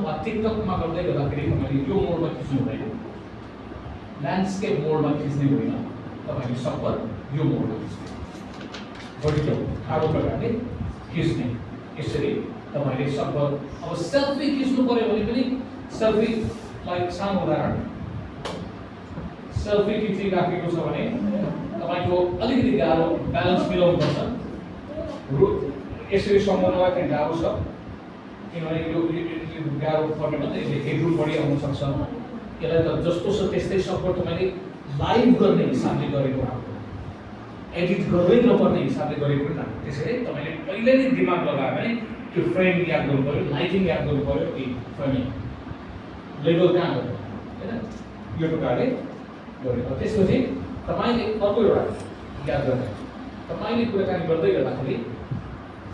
वा टिकटकमा गर्दै गर्दाखेरि तपाईँले यो मोडमा खिच्नु हुँदैन, ल्यान्डस्केप मोडमा खिच्ने होइन, तपाईँले सब्बर यो मोडमा खिच्ने, भर्टिकल ठाडो प्रकारले खिच्ने। यसरी तपाईँले सब्बर। अब सेल्फी खिच्नु पर्यो भने पनि सेल्फीलाई सानो उदाहरण, सेल्फी खिचिराखेको छ भने तपाईँको अलिकति गाह्रो ब्यालेन्स मिलाउनुपर्छ। यसरी सम्झनालाई चाहिँ गाह्रो छ, किनभने यो गाह्रो पर्ने मात्रै यसले हेडरुम बढी आउन सक्छ। यसलाई त जस्तो छ त्यस्तै सब्बर तपाईँले लाइभ गर्ने हिसाबले गरेको राम्रो, एडिट गर्दै नपर्ने हिसाबले गरेको पनि राम्रो। त्यसैले तपाईँले पहिले नै दिमाग लगायो भने त्यो फ्रेम याद गर्नु पऱ्यो, लाइटिङ याद गर्नु पऱ्यो, कि फ्रेमिङ लेभल कहाँ गर्नु होइन, यो प्रकारले गरेको। त्यसपछि तपाईँले अर्को एउटा याद गर्ने, तपाईँले कुराकानी गर्दै गर्दाखेरि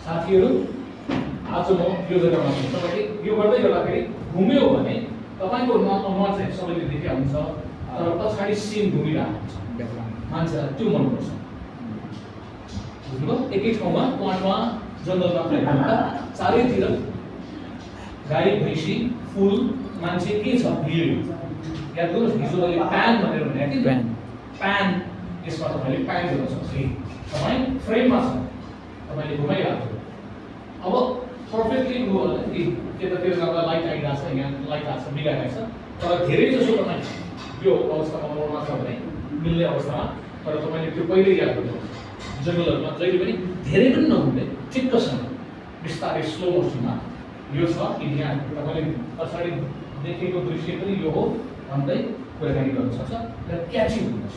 साथीहरू आज म यो जग्गामा छु, तपाईँले यो गर्दै गर्दाखेरि घुम्यो भने तपाईँको अनुहार चाहिँ सबैले देखिहाल्छ, तर पछाडि सिन घुमिरहेको हुन्छ, मान्छेलाई त्यो मनपर्छ। बुझ्नुभयो? एकै ठाउँमा प्लान्टमा जङ्गल मात्रै भन्दा चारैतिर गाई भैँसी फुल मान्छे के छ भिड। याद गर्नुहोस् हिजो मैले प्यान भनेर भनेको थिएँ, प्यान यसमा तपाईँले प्यान गर्न सक्छ। तपाईँ फ्रेममा छ, तपाईँले घुमाइरहेको छ। अब पर्फेक्टली हो कि त्यतातिर जाँदा लाइट आइरहेको छ, यहाँ लाइट आएको छ, बिगाइरहेको छ, तर धेरै जसो तपाईँ यो अवस्थामा मोडमा छ भने मिल्ने अवस्थामा, तर तपाईँले त्यो पहिल्यै याद गर्नुपर्छ। जङ्गलहरूमा जहिले पनि धेरै पनि नहुने ठिक्कसँग बिस्तारै स्लो मोसनमा यो छ कि यहाँ तपाईँले पछाडि देखेको दृश्य पनि यो हो भन्दै कुराकानी गर्न सक्छ र क्याची हुनुपर्छ।